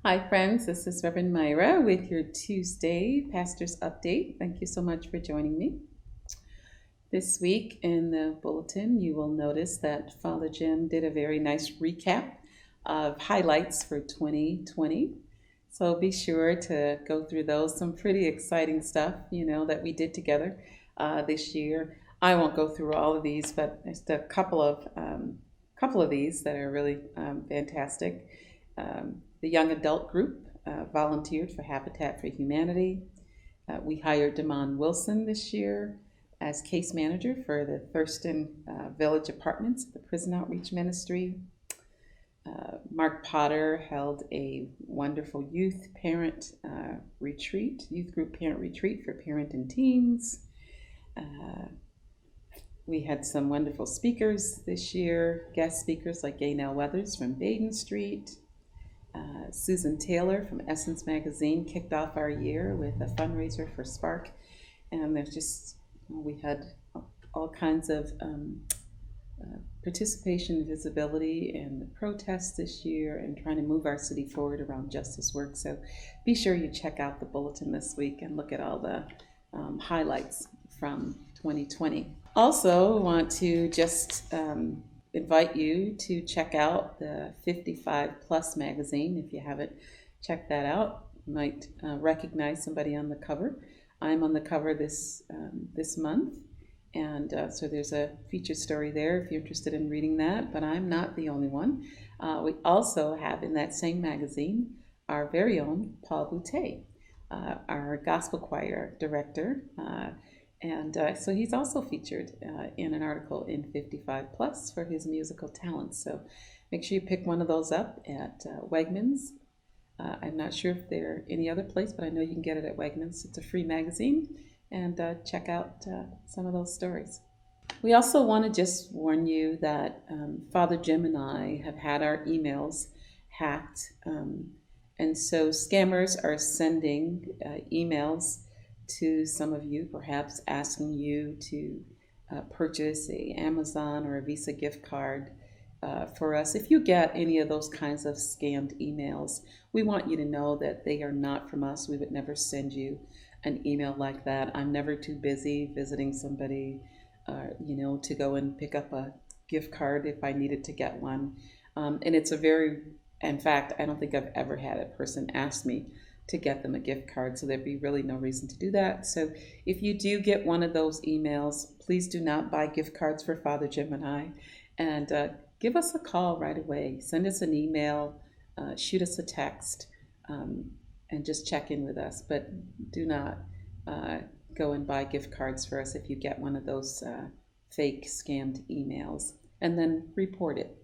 Hi, friends. This is Reverend Myra with your Tuesday Pastor's Update. Thank you so much for joining me. This week in the bulletin, you will notice that Father Jim did a very nice recap of highlights for 2020. So be sure to go through those. Some pretty exciting stuff, that we did together this year. I won't go through all of these, but just a couple of these that are really fantastic. The young adult group volunteered for Habitat for Humanity. We hired Damon Wilson this year as case manager for the Thurston Village Apartments, the Prison Outreach Ministry. Mark Potter held a wonderful youth group parent retreat for parent and teens. We had some wonderful speakers this year, guest speakers like Gaynell Weathers from Baden Street. Susan Taylor from Essence Magazine kicked off our year with a fundraiser for Spark. And we had all kinds of participation and visibility in the protests this year and trying to move our city forward around justice work. So be sure you check out the bulletin this week and look at all the highlights from 2020. Also, want to just invite you to check out the 55 Plus magazine. If you haven't checked that out, you might recognize somebody on the cover. I'm on the cover this month, and so there's a featured story there if you're interested in reading that, but I'm not the only one. We also have in that same magazine our very own Paul Boutte, our gospel choir director, and so he's also featured in an article in 55 Plus for his musical talents. So make sure you pick one of those up at Wegmans. I'm not sure if they're any other place, but I know you can get it at Wegmans. It's a free magazine, and check out some of those stories. We also want to just warn you that Father Jim and I have had our emails hacked, and so scammers are sending emails to some of you, perhaps asking you to purchase a Amazon or a Visa gift card for us. If you get any of those kinds of scammed emails, we want you to know that they are not from us. We would never send you an email like that. I'm never too busy visiting somebody, to go and pick up a gift card if I needed to get one. And in fact, I don't think I've ever had a person ask me to get them a gift card, so there'd be really no reason to do that. So if you do get one of those emails, please do not buy gift cards for Father Jim and I, and give us a call right away. Send us an email, shoot us a text, and just check in with us. But do not go and buy gift cards for us if you get one of those fake scammed emails, and then report it.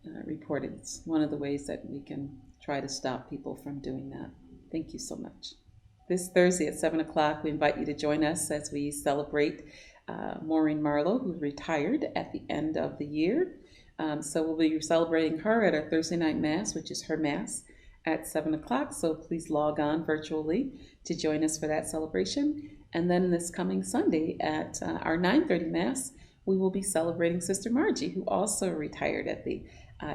It's one of the ways that we can try to stop people from doing that. Thank you so much. This Thursday at 7 o'clock, we invite you to join us as we celebrate Maureen Marlowe, who retired at the end of the year. So we'll be celebrating her at our Thursday night Mass, which is her Mass, at 7 o'clock. So please log on virtually to join us for that celebration. And then this coming Sunday at our 9:30 Mass, we will be celebrating Sister Margie, who also retired at the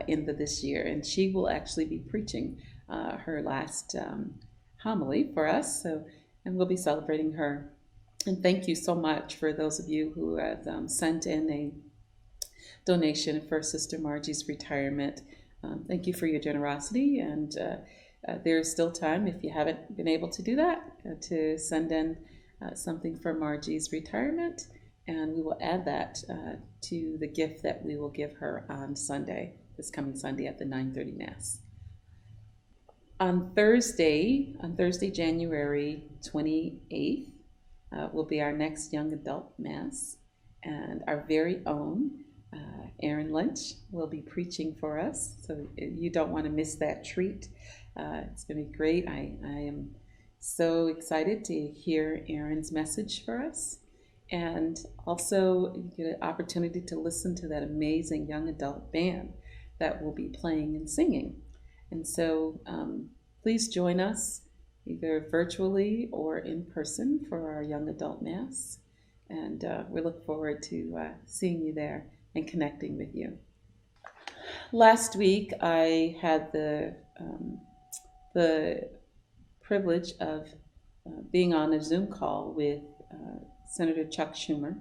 end of this year. And she will actually be preaching her last homily for us, and we'll be celebrating her. And thank you so much for those of you who have sent in a donation for Sister Margie's retirement. Thank you for your generosity, and there's still time, if you haven't been able to do that, to send in something for Margie's retirement, and we will add that to the gift that we will give her on this coming Sunday at the 9:30 Mass. On Thursday, January 28th, will be our next young adult Mass, and our very own Aaron Lynch will be preaching for us, so you don't want to miss that treat. It's going to be great. I am so excited to hear Aaron's message for us, and also you get an opportunity to listen to that amazing young adult band that will be playing and singing. And so please join us either virtually or in person for our young adult Mass. And we look forward to seeing you there and connecting with you. Last week I had the the privilege of being on a Zoom call with Senator Chuck Schumer.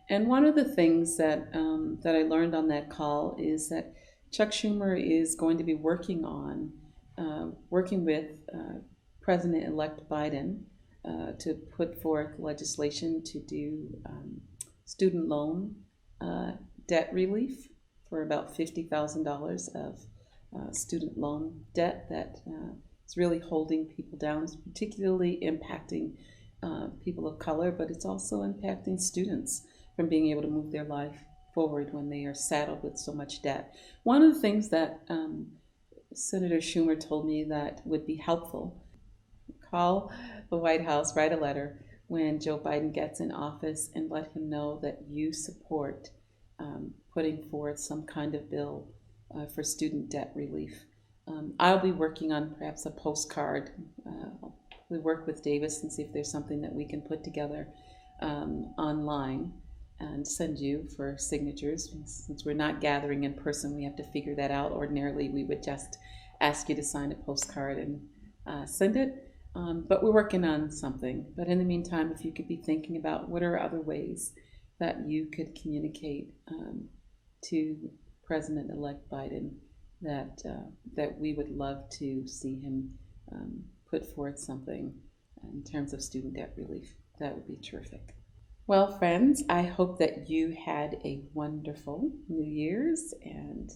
And one of the things that I learned on that call is that Chuck Schumer is going to be working with President-elect Biden to put forth legislation to do student loan debt relief for about $50,000 of student loan debt that is really holding people down. It's particularly impacting people of color, but it's also impacting students from being able to move their life forward when they are saddled with so much debt. One of the things that Senator Schumer told me that would be helpful: call the White House, write a letter when Joe Biden gets in office and let him know that you support putting forth some kind of bill for student debt relief. I'll be working on perhaps a postcard. We work with Davis and see if there's something that we can put together online and send you for signatures. Since we're not gathering in person, we have to figure that out. Ordinarily, we would just ask you to sign a postcard and send it. But we're working on something. But in the meantime, if you could be thinking about what are other ways that you could communicate to President-elect Biden that we would love to see him put forth something in terms of student debt relief, that would be terrific. Well, friends, I hope that you had a wonderful New Year's and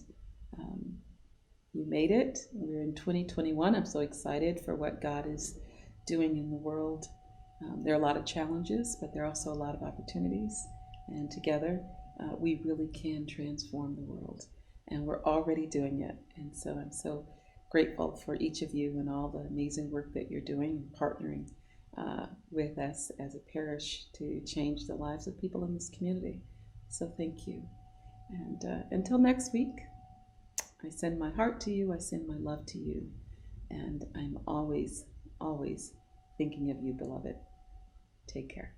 you made it. We're in 2021. I'm so excited for what God is doing in the world. There are a lot of challenges, but there are also a lot of opportunities. And together, we really can transform the world. And we're already doing it. And so I'm so grateful for each of you and all the amazing work that you're doing and partnering with us as a parish to change the lives of people in this community. So thank you. And until next week, I send my heart to you. I send my love to you. And I'm always, always thinking of you, beloved. Take care.